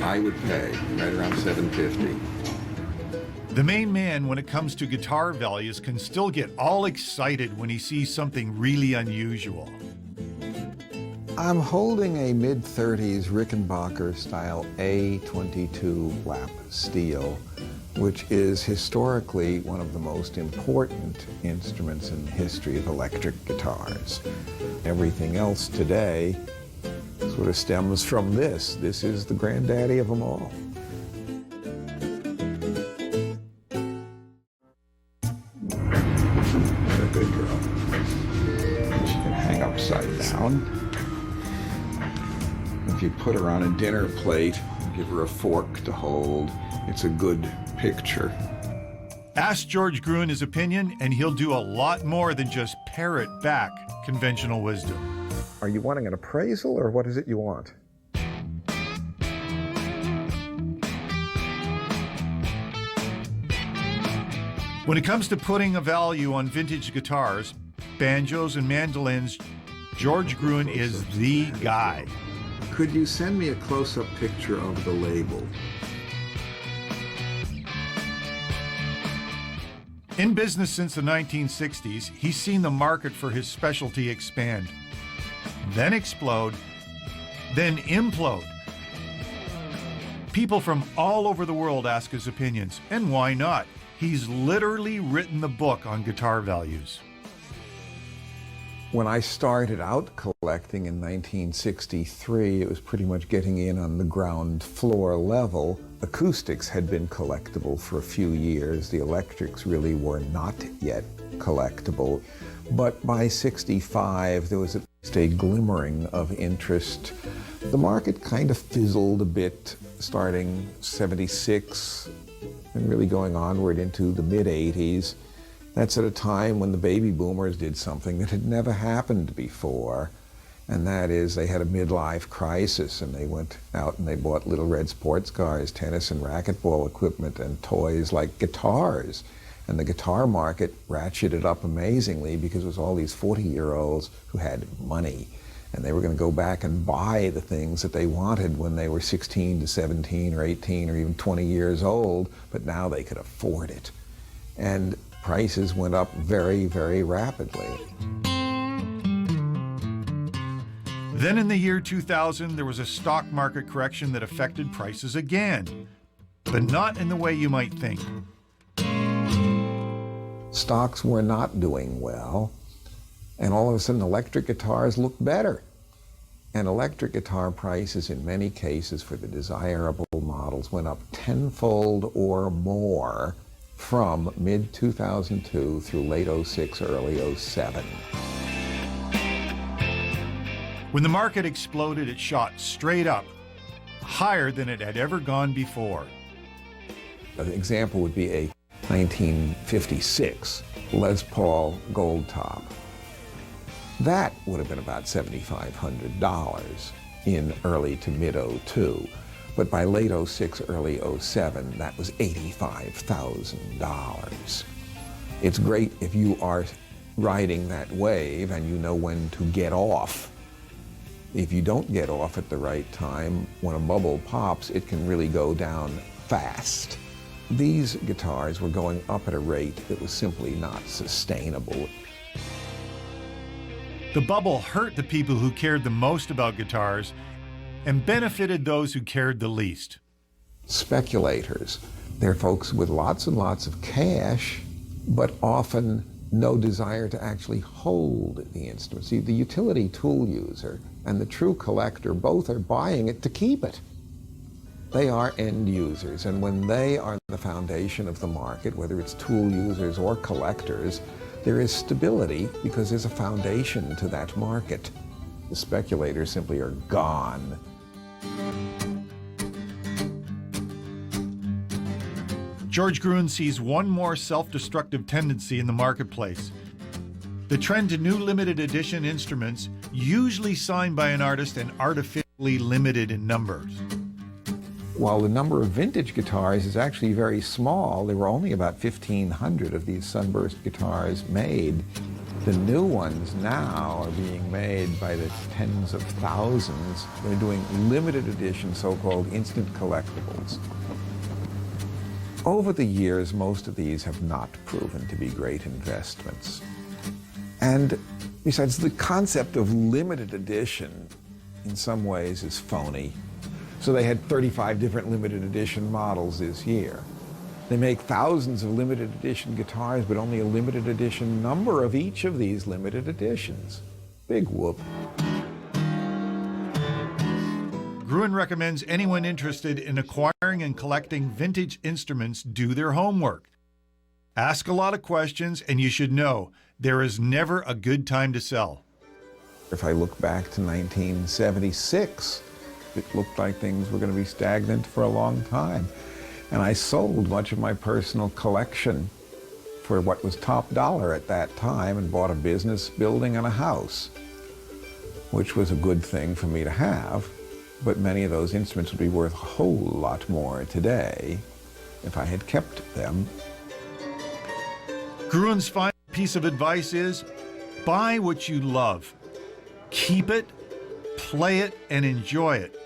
what I would pay, right around $750. The main man, when it comes to guitar values, can still get all excited when he sees something really unusual. I'm holding a mid-30s Rickenbacker style A22 lap steel, which is historically one of the most important instruments in the history of electric guitars. Everything else today sort of stems from this. This is the granddaddy of them all. You're a good girl. She can hang upside down. If you put her on a dinner plate, give her a fork to hold, it's a good picture. Ask George Gruhn his opinion, and he'll do a lot more than just parrot back conventional wisdom. Are you wanting an appraisal, or what is it you want? When it comes to putting a value on vintage guitars, banjos, and mandolins, George Gruhn is the guy. Could you send me a close-up picture of the label? In business since the 1960s, he's seen the market for his specialty expand, then explode, then implode. People from all over the world ask his opinions, and why not? He's literally written the book on guitar values. When I started out collecting in 1963, it was pretty much getting in on the ground floor level. Acoustics had been collectible for a few years. The electrics really were not yet collectible. But by 65, there was at least a glimmering of interest. The market kind of fizzled a bit starting 76 and really going onward into the mid-80s. That's at a time when the baby boomers did something that had never happened before, and that is they had a midlife crisis, and they went out and they bought little red sports cars, tennis and racquetball equipment, and toys like guitars. And the guitar market ratcheted up amazingly because it was all these 40-year-olds who had money, and they were going to go back and buy the things that they wanted when they were 16 to 17 or 18 or even 20 years old, but now they could afford it. And prices went up very, very rapidly. Then in the year 2000, there was a stock market correction that affected prices again, but not in the way you might think. Stocks were not doing well, and all of a sudden electric guitars looked better. And electric guitar prices in many cases for the desirable models went up tenfold or more from mid-2002 through late '06, early '07. When the market exploded, it shot straight up, higher than it had ever gone before. An example would be a 1956 Les Paul Gold Top. That would have been about $7,500 in early to mid-02. But by late '06, early '07, that was $85,000. It's great if you are riding that wave and you know when to get off. If you don't get off at the right time, when a bubble pops, it can really go down fast. These guitars were going up at a rate that was simply not sustainable. The bubble hurt the people who cared the most about guitars and benefited those who cared the least. Speculators. They're folks with lots and lots of cash, but often no desire to actually hold the instrument. See, the utility tool user and the true collector both are buying it to keep it. They are end users, and when they are the foundation of the market, whether it's tool users or collectors, there is stability because there's a foundation to that market. The speculators simply are gone. George Gruhn sees one more self-destructive tendency in the marketplace. The trend to new limited edition instruments, usually signed by an artist and artificially limited in numbers. While the number of vintage guitars is actually very small, there were only about 1,500 of these sunburst guitars made. The new ones now are being made by the tens of thousands. They're doing limited edition, so-called instant collectibles. Over the years, most of these have not proven to be great investments. And besides, the concept of limited edition in some ways is phony. So they had 35 different limited edition models this year. They make thousands of limited edition guitars, but only a limited edition number of each of these limited editions. Big whoop. Gruhn recommends anyone interested in acquiring and collecting vintage instruments do their homework. Ask a lot of questions, and you should know there is never a good time to sell. If I look back to 1976, it looked like things were going to be stagnant for a long time. And I sold much of my personal collection for what was top dollar at that time and bought a business building and a house, which was a good thing for me to have. But many of those instruments would be worth a whole lot more today if I had kept them. Gruhn's final piece of advice is, buy what you love. Keep it, play it, and enjoy it.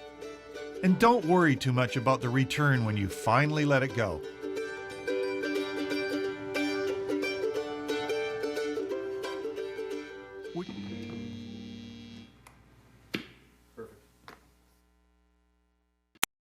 And don't worry too much about the return when you finally let it go.